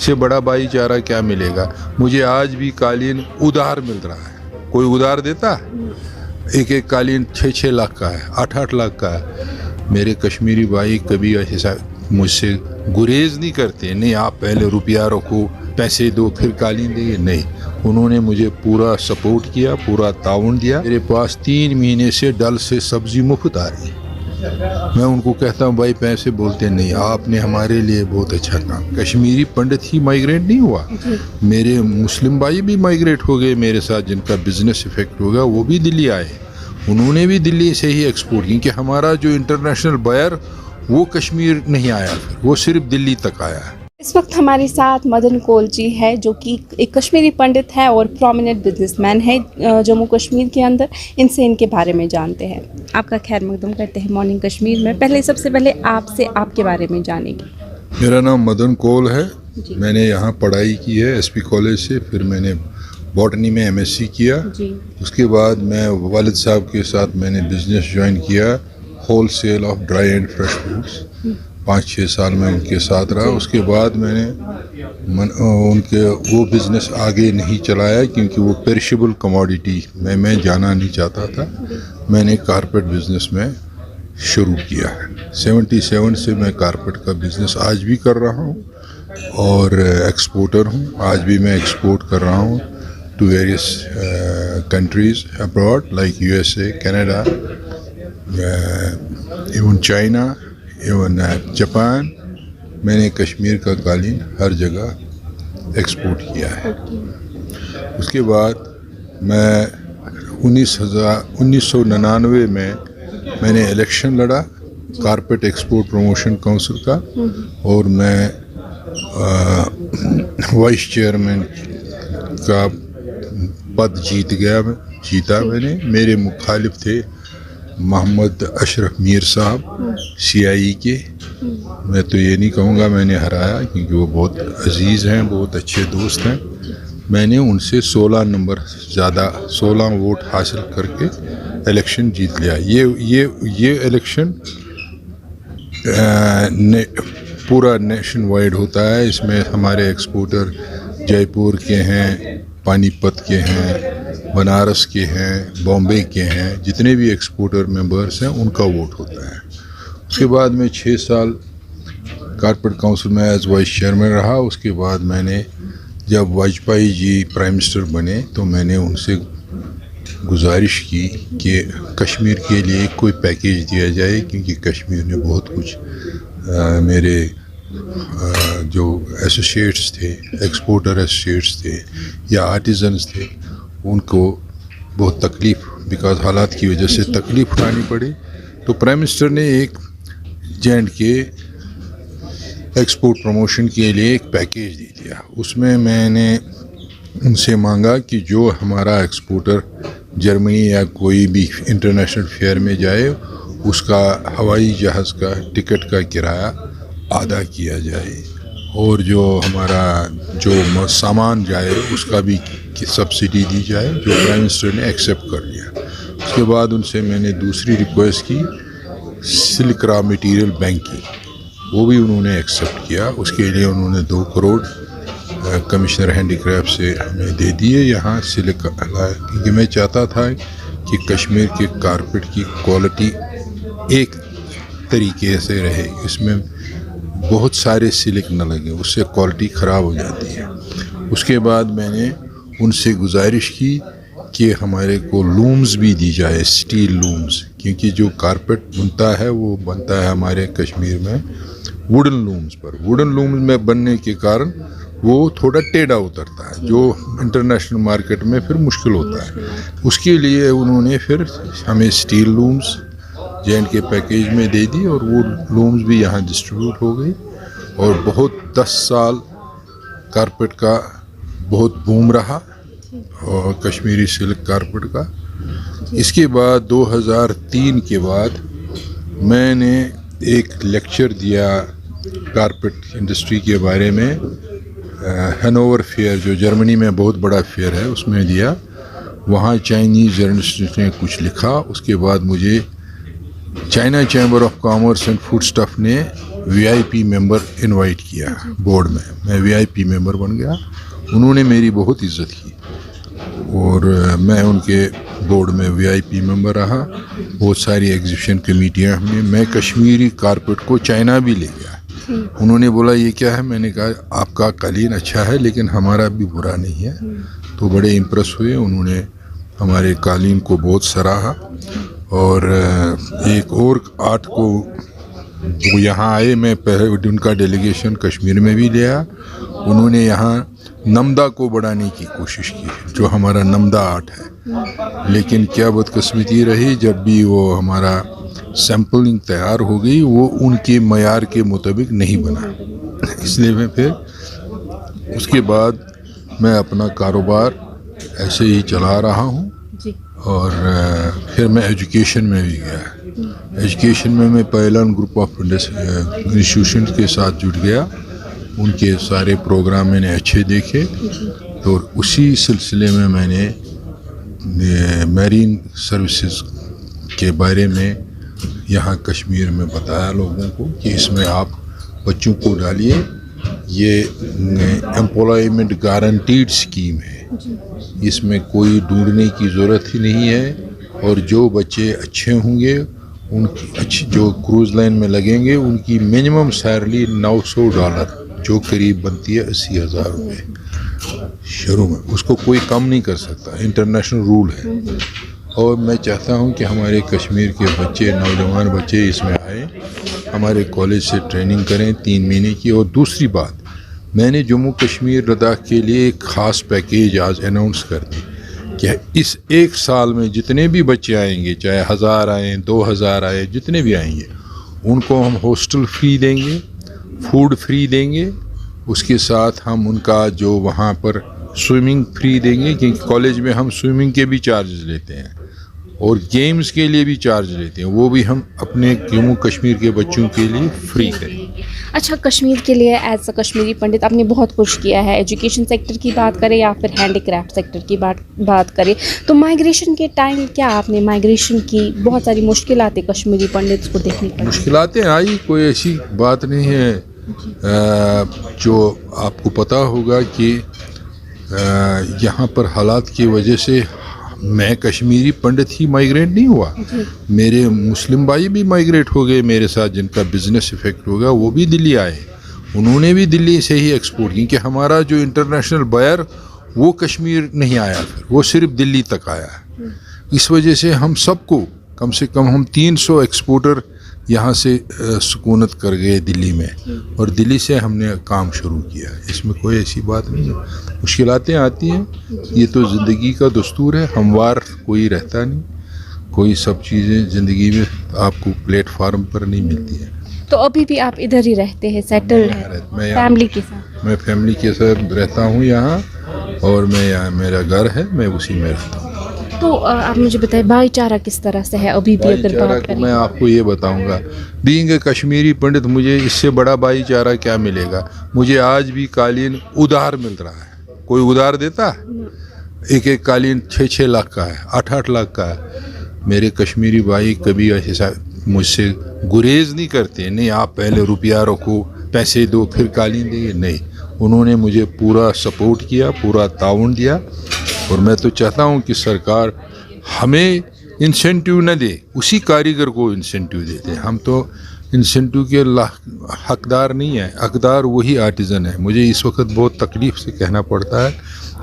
سے بڑا بھائی چارہ کیا ملے گا. مجھے آج بھی قالین ادھار مل رہا ہے. کوئی ادھار دیتا ہے؟ ایک ایک قالین 6-6 لاکھ کا ہے, 8-8 لاکھ کا ہے. میرے کشمیری بھائی کبھی ایسا مجھ سے گریز نہیں کرتے, نہیں آپ پہلے روپیہ رکھو, پیسے دو پھر قالین دیں گے, نہیں. انہوں نے مجھے پورا سپورٹ کیا, پورا تعاون دیا. میرے پاس 3 مہینے سے ڈل سے سبزی مفت آ رہی ہے. میں ان کو کہتا ہوں بھائی پیسے, بولتے نہیں آپ نے ہمارے لیے بہت اچھا کام. کشمیری پنڈت ہی مائیگریٹ نہیں ہوا, میرے مسلم بھائی بھی مائیگریٹ ہو گئے میرے ساتھ, جن کا بزنس افیکٹ ہوگا وہ بھی دلی آئے. انہوں نے بھی دلی سے ہی ایکسپورٹ, کیونکہ ہمارا جو انٹرنیشنل بائر وہ کشمیر نہیں آیا, وہ صرف دلی تک آیا ہے. اس وقت ہمارے ساتھ مدن کول جی ہے, جو کہ ایک کشمیری پنڈت ہے اور پرومیننٹ بزنس مین ہے جموں کشمیر کے اندر. ان سے ان کے بارے میں جانتے ہیں. آپ کا خیر مقدم کرتے ہیں مارننگ کشمیر میں. سب سے پہلے آپ سے آپ کے بارے میں جانیں گے. میرا نام مدن کول ہے. میں نے یہاں پڑھائی کی ہے ایس پی کالج سے, پھر میں نے باٹنی میں MSc کیا. اس کے بعد میں والد صاحب کے ساتھ میں نے بزنس جوائن کیا, wholesale of dry and fresh fruits. 5-6 سال میں ان کے ساتھ رہا. اس کے بعد میں نے ان کے وہ بزنس آگے نہیں چلایا, کیونکہ وہ پیرشیبل کموڈیٹی میں جانا نہیں چاہتا تھا. میں نے کارپیٹ بزنس میں شروع کیا ہے. 77 سے میں کارپیٹ کا بزنس آج بھی کر رہا ہوں, اور ایکسپورٹر ہوں. آج بھی میں ایکسپورٹ کر رہا ہوں to various countries abroad, like USA, Canada, even China, even Japan. میں نے کشمیر کا قالین ہر جگہ ایکسپورٹ کیا ہے. اس کے بعد میں 1999 میں نے الیکشن لڑا کارپیٹ ایکسپورٹ پروموشن کونسل کا, اور میں وائس چیئرمین کا پد جیتا میں نے. میرے مخالف تھے محمد اشرف میر صاحب CIE کے. میں تو یہ نہیں کہوں گا میں نے ہرایا, کیونکہ وہ بہت عزیز ہیں, بہت اچھے دوست ہیں. میں نے ان سے 16 نمبر زیادہ 16 ووٹ حاصل کر کے الیکشن جیت لیا. یہ الیکشن پورا نیشن وائڈ ہوتا ہے. اس میں ہمارے ایکسپورٹر جے پور کے ہیں, پانی پت کے ہیں, بنارس کے ہیں, بامبے کے ہیں. جتنے بھی ایکسپورٹر ممبرس ہیں ان کا ووٹ ہوتا ہے. اس کے بعد میں 6 سال کارپیٹ کونسل میں ایز وائس چیئرمین رہا. اس کے بعد میں نے جب واجپئی جی پرائم منسٹر بنے تو میں نے ان سے گزارش کی کہ کشمیر کے لیے کوئی پیکیج دیا جائے, کیونکہ کشمیر نے بہت کچھ میرے جو ایسوسیٹس تھے, ایکسپورٹر ایسوسیٹس تھے یا آرٹیزنس تھے, ان کو بہت تکلیف بیکاز حالات کی وجہ سے تکلیف اٹھانی پڑی. تو پرائم منسٹر نے ایک J&K ایکسپورٹ پروموشن کے لیے ایک پیکیج دے دیا. اس میں نے ان سے مانگا کہ جو ہمارا ایکسپورٹر جرمنی یا کوئی بھی انٹرنیشنل فیئر میں جائے, اس کا ہوائی جہاز کا ٹکٹ کا کرایہ آدھا کیا جائے, اور جو ہمارا جو سامان جائے اس کا بھی سبسڈی دی جائے, جو پرائم منسٹر نے ایکسیپٹ کر لیا. اس کے بعد ان سے میں نے دوسری ریکویسٹ کی سلک را مٹیریل بینک کی, وہ بھی انہوں نے ایکسیپٹ کیا. اس کے لیے انہوں نے 2 کروڑ کمشنر ہینڈی کرافٹ سے ہمیں دے دیے یہاں سلک, کیونکہ میں چاہتا تھا کہ کشمیر کے کارپیٹ کی کوالٹی ایک طریقے سے رہے, اس میں بہت سارے سلک نہ لگے, اس سے کوالٹی خراب ہو جاتی ہے. اس کے بعد میں نے ان سے گزارش کی کہ ہمارے کو لومز بھی دی جائے, سٹیل لومز, کیونکہ جو کارپیٹ بنتا ہے وہ بنتا ہے ہمارے کشمیر میں ووڈن لومز پر. ووڈن لومز میں بننے کے کارن وہ تھوڑا ٹیڑھا اترتا ہے, جو انٹرنیشنل مارکیٹ میں پھر مشکل ہوتا ہے. اس کے لیے انہوں نے پھر ہمیں سٹیل لومز J&K پیکیج میں دے دی, اور وہ لومز بھی یہاں ڈسٹریبیوٹ ہو گئی, اور بہت 10 سال کارپیٹ کا بہت بوم رہا, اور کشمیری سلک کارپیٹ کا. اس کے بعد 2003 کے بعد میں نے ایک لیکچر دیا کارپیٹ انڈسٹری کے بارے میں, ہینوور فیئر جو جرمنی میں بہت بڑا فیئر ہے اس میں دیا. وہاں چائنیز جرنلسٹ نے کچھ لکھا. اس کے بعد مجھے China chamber of commerce and food stuff نے VIP ممبر انوائٹ کیا بورڈ میں VIP ممبر بن گیا. انہوں نے میری بہت عزت کی اور میں ان کے بورڈ میں VIP ممبر رہا. بہت ساری ایگزیبیشن کمیٹیاں میں کشمیری کارپیٹ کو چائنا بھی لے گیا. انہوں نے بولا یہ کیا ہے؟ میں نے کہا آپ کا قالین اچھا ہے لیکن ہمارا بھی برا نہیں ہے. تو بڑے امپریس ہوئے. انہوں نے ہمارے قالین کو بہت سراہا. اور ایک اور آرٹ کو وہ یہاں آئے, میں پہلے ان کا ڈیلیگیشن کشمیر میں بھی لیا. انہوں نے یہاں نمدہ کو بڑھانے کی کوشش کی جو ہمارا نمدہ آرٹ ہے, لیکن کیا بدقسمتی رہی, جب بھی وہ ہمارا سیمپلنگ تیار ہو گئی وہ ان کے معیار کے مطابق نہیں بنا. اس لیے میں پھر اس کے بعد میں اپنا کاروبار ایسے ہی چلا رہا ہوں. اور پھر میں ایجوکیشن میں بھی گیا. ایجوکیشن میں پہلان گروپ آف انسٹیٹیوشن کے ساتھ جڑ گیا. ان کے سارے پروگرام میں نے اچھے دیکھے. تو اسی سلسلے میں نے میرین سروسز کے بارے میں یہاں کشمیر میں بتایا لوگوں کو کہ اس میں آپ بچوں کو ڈالیے. یہ امپلائمنٹ گارنٹیڈ اسکیم ہے. اس میں کوئی ڈھونڈنے کی ضرورت ہی نہیں ہے. اور جو بچے اچھے ہوں گے ان کی اچھی جو کروز لائن میں لگیں گے ان کی منیمم سیلری $900 جو قریب بنتی ہے 80,000 روپے شروع میں. اس کو کوئی کم نہیں کر سکتا. انٹرنیشنل رول ہے. اور میں چاہتا ہوں کہ ہمارے کشمیر کے بچے, نوجوان بچے اس میں آئیں, ہمارے کالج سے ٹریننگ کریں 3 مہینے کی. اور دوسری بات, میں نے جموں کشمیر لداخ کے لیے ایک خاص پیکیج آج اناؤنس کر دی کہ اس 1 سال میں جتنے بھی بچے آئیں گے, چاہے 1000 آئیں 2000 آئیں, جتنے بھی آئیں گے, ان کو ہم ہاسٹل فری دیں گے, فوڈ فری دیں گے. اس کے ساتھ ہم ان کا جو وہاں پر سوئمنگ فری دیں گے, کیونکہ کالج میں ہم سوئمنگ کے بھی چارجز لیتے ہیں اور گیمز کے لیے بھی چارج لیتے ہیں. وہ بھی ہم اپنے جموں کشمیر کے بچوں کے لیے فری کریں. اچھا, کشمیر کے لیے ایز اے کشمیری پنڈت آپ نے بہت کچھ کیا ہے. ایجوکیشن سیکٹر کی بات کریں یا پھر ہینڈی کرافٹ سیکٹر کی بات کریں, تو مائیگریشن کے ٹائم کیا آپ نے مائیگریشن کی بہت ساری مشکلات کشمیری پنڈتس کو دیکھنے پڑی؟ مشکلاتیں آئی, کوئی ایسی بات نہیں ہے. جو آپ کو پتہ ہوگا کہ یہاں پر حالات کی وجہ سے میں کشمیری پنڈت ہی مائیگریٹ نہیں ہوا. میرے مسلم بھائی بھی مائیگریٹ ہو گئے میرے ساتھ, جن کا بزنس افیکٹ ہوگا وہ بھی دلی آئے. انہوں نے بھی دلی سے ہی ایکسپورٹ کی, کیونکہ ہمارا جو انٹرنیشنل بائر وہ کشمیر نہیں آیا, پھر وہ صرف دلی تک آیا. اس وجہ سے ہم سب کو کم سے کم ہم 300 ایکسپورٹر یہاں سے سکونت کر گئے دلی میں, اور دلی سے ہم نے کام شروع کیا. اس میں کوئی ایسی بات نہیں ہے. مشکلاتیں آتی ہیں, یہ تو زندگی کا دستور ہے. ہموار کوئی رہتا نہیں. کوئی سب چیزیں زندگی میں آپ کو پلیٹ فارم پر نہیں ملتی ہیں. تو ابھی بھی آپ ادھر ہی رہتے ہیں, سیٹلڈ ہیں فیملی کے ساتھ؟ میں فیملی کے ساتھ رہتا ہوں یہاں, اور میں یہاں میرا گھر ہے, میں اسی میں رہتا ہوں. تو آپ مجھے بتائیں بھائی چارہ کس طرح سے ہے ابھی بھی اگر بات کریں؟ میں آپ کو یہ بتاؤں گا, بینگ اے کشمیری پنڈت مجھے اس سے بڑا بھائی چارہ کیا ملے گا. مجھے آج بھی قالین ادھار مل رہا ہے. کوئی ادھار دیتا ہے؟ ایک قالین 6 لاکھ کا ہے, 8 لاکھ کا ہے. میرے کشمیری بھائی کبھی ایسا مجھ سے گریز نہیں کرتے, نہیں آپ پہلے روپیہ رکھو, پیسے دو, پھر قالین دیں گے. نہیں, انہوں نے مجھے پورا سپورٹ کیا, پورا تعاون دیا. اور میں تو چاہتا ہوں کہ سرکار ہمیں انسینٹیو نہ دے, اسی کاریگر کو انسینٹیو دیتے. ہم تو انسینٹیو کے حقدار نہیں ہیں, حقدار وہی آرٹیزن ہے. مجھے اس وقت بہت تکلیف سے کہنا پڑتا ہے,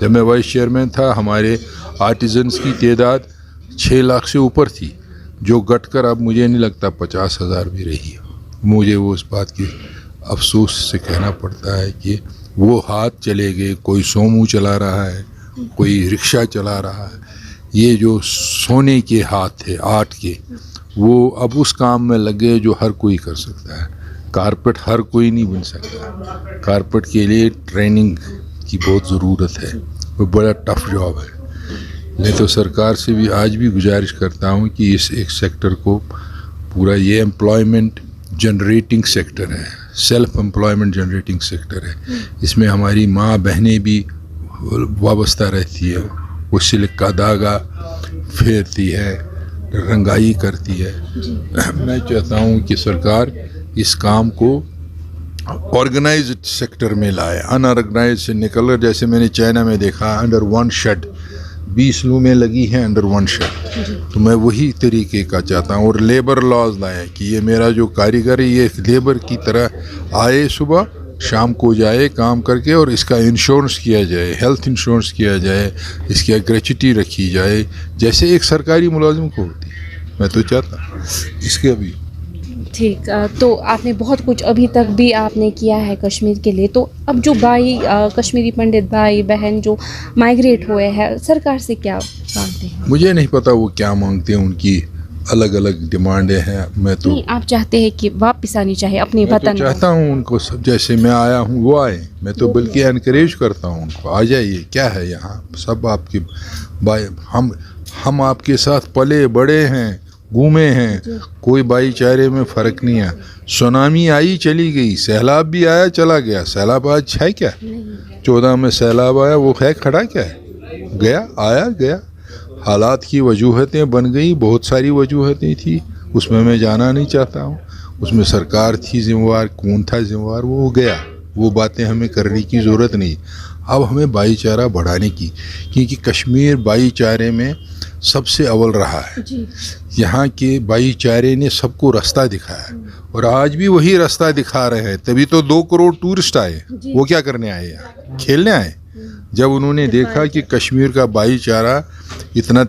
جب میں وائس چیئرمین تھا ہمارے آرٹیزنس کی تعداد 6 لاکھ سے اوپر تھی, جو گٹ کر اب مجھے نہیں لگتا 50,000 بھی رہی. مجھے وہ اس بات کی افسوس سے کہنا پڑتا ہے کہ وہ ہاتھ چلے گئے. کوئی سومو چلا رہا ہے, کوئی رکشہ چلا رہا ہے. یہ جو سونے کے ہاتھ تھے آرٹ کے, وہ اب اس کام میں لگ گئے جو ہر کوئی کر سکتا ہے. کارپیٹ ہر کوئی نہیں بن سکتا. کارپیٹ کے لیے ٹریننگ کی بہت ضرورت ہے, وہ بڑا ٹف جاب ہے. میں تو سرکار سے بھی آج بھی گزارش کرتا ہوں کہ اس ایک سیکٹر کو پورا, یہ امپلائمنٹ جنریٹنگ سیکٹر ہے, سیلف امپلائمنٹ جنریٹنگ سیکٹر ہے. اس میں ہماری ماں بہنیں بھی وابستہ رہتی ہے. وہ سلک کا دھاگا پھیرتی ہے, رنگائی کرتی ہے. میں چاہتا ہوں کہ سرکار اس کام کو آرگنائزڈ سیکٹر میں لائے, انآرگنائز سے نکل کر, جیسے میں نے چائنا میں دیکھا انڈر ون شیڈ 20 لومیں لگی ہیں انڈر ون شیڈ, تو میں وہی طریقے کا چاہتا ہوں. اور لیبر لاز لائے کہ یہ میرا جو کاریگر ہے یہ لیبر کی طرح آئے, صبح شام کو جائے کام کر کے, اور اس کا انشورنس کیا جائے, ہیلتھ انشورنس کیا جائے, اس کی گریچوٹی رکھی جائے جیسے ایک سرکاری ملازم کو ہوتی ہے. میں تو چاہتا ہوں اس کے ابھی. ٹھیک, تو آپ نے بہت کچھ ابھی تک بھی آپ نے کیا ہے کشمیر کے لیے, تو اب جو بھائی کشمیری پنڈت بھائی بہن جو مائگریٹ ہوئے ہیں سرکار سے کیا مانگتے ہیں؟ مجھے نہیں پتہ وہ کیا مانگتے ہیں, ان کی الگ الگ ڈیمانڈیں ہیں. میں تو نہیں, آپ چاہتے ہیں کہ واپس آنی چاہیے اپنے میں تو وطن؟ چاہتا ہوں ان کو سب جیسے میں آیا ہوں وہ آئے. میں تو بلکہ انکریج کرتا ہوں ان کو, آ جائیے, کیا ہے یہاں سب آپ کے بھائی, ہم آپ کے ساتھ پلے بڑے ہیں, گھومے ہیں, کوئی بھائی چارے میں فرق نہیں ہے. سونامی آئی چلی گئی, سیلاب بھی آیا چلا گیا. سیلاب آج ہے کیا؟ 14 میں سیلاب آیا, وہ ہے کھڑا کیا ہے؟ گیا, آیا گیا. حالات کی وجوہاتیں بن گئی, بہت ساری وجوہاتیں تھی, اس میں جانا نہیں چاہتا ہوں. اس میں سرکار تھی ذمہ وار, کون تھا ذمہ وار, وہ گیا. وہ باتیں ہمیں کرنے کی ضرورت نہیں. اب ہمیں بھائی چارہ بڑھانے کی, کیونکہ کشمیر بھائی چارے میں سب سے اول رہا ہے. یہاں کے بھائی چارے نے سب کو راستہ دکھایا, اور آج بھی وہی راستہ دکھا رہے ہیں. تبھی تو 2 کروڑ ٹورسٹ آئے. وہ کیا کرنے آئے یہاں؟ کھیلنے آئے. جب انہوں نے دیکھا کہ کشمیر کا بھائی چارہ اتنا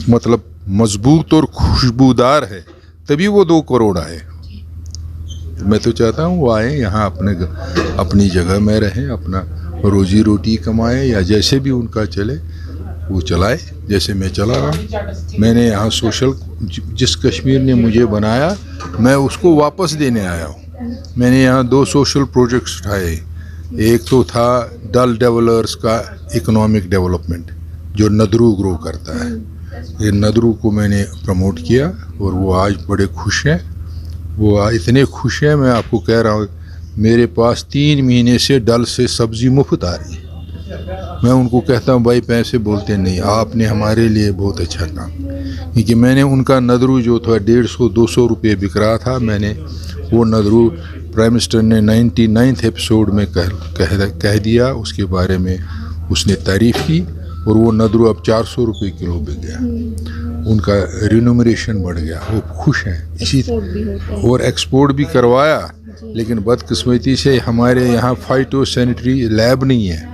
مطلب مضبوط اور خوشبودار ہے, تبھی وہ 2 کروڑ آئے. میں تو چاہتا ہوں وہ آئیں یہاں, اپنی جگہ میں رہیں, اپنا روزی روٹی کمائیں, یا جیسے بھی ان کا چلے وہ چلائے, جیسے میں چلا رہا ہوں. میں نے یہاں سوشل, جس کشمیر نے مجھے بنایا میں اس کو واپس دینے آیا ہوں. میں نے یہاں 2 سوشل پروجیکٹس اٹھائے. ایک تو تھا ڈل ڈیولرز کا اکنامک ڈیولپمنٹ جو ندرو گرو کرتا ہے. یہ ندرو کو میں نے پروموٹ کیا, اور وہ آج بڑے خوش ہیں. وہ اتنے خوش ہیں, میں آپ کو کہہ رہا ہوں, میرے پاس 3 مہینے سے ڈل سے سبزی مفت آ رہی ہے. میں ان کو کہتا ہوں بھائی پیسے بولتے نہیں, آپ نے ہمارے لیے بہت اچھا کام, کیونکہ میں نے ان کا ندرو جو تھا 150-200 روپے بک رہا تھا, میں نے وہ ندرو پرائم منسٹر نے 99 ایپیسوڈ میں کہہ دیا, اس کے بارے میں اس نے تعریف کی, اور وہ ندرو اب 400 روپے کلو بک گیا. ان کا رینومریشن بڑھ گیا, وہ خوش ہیں. اسی اور ایکسپورٹ بھی کروایا, لیکن بدقسمتی سے ہمارے یہاں فائٹو سینیٹری لیب نہیں ہے.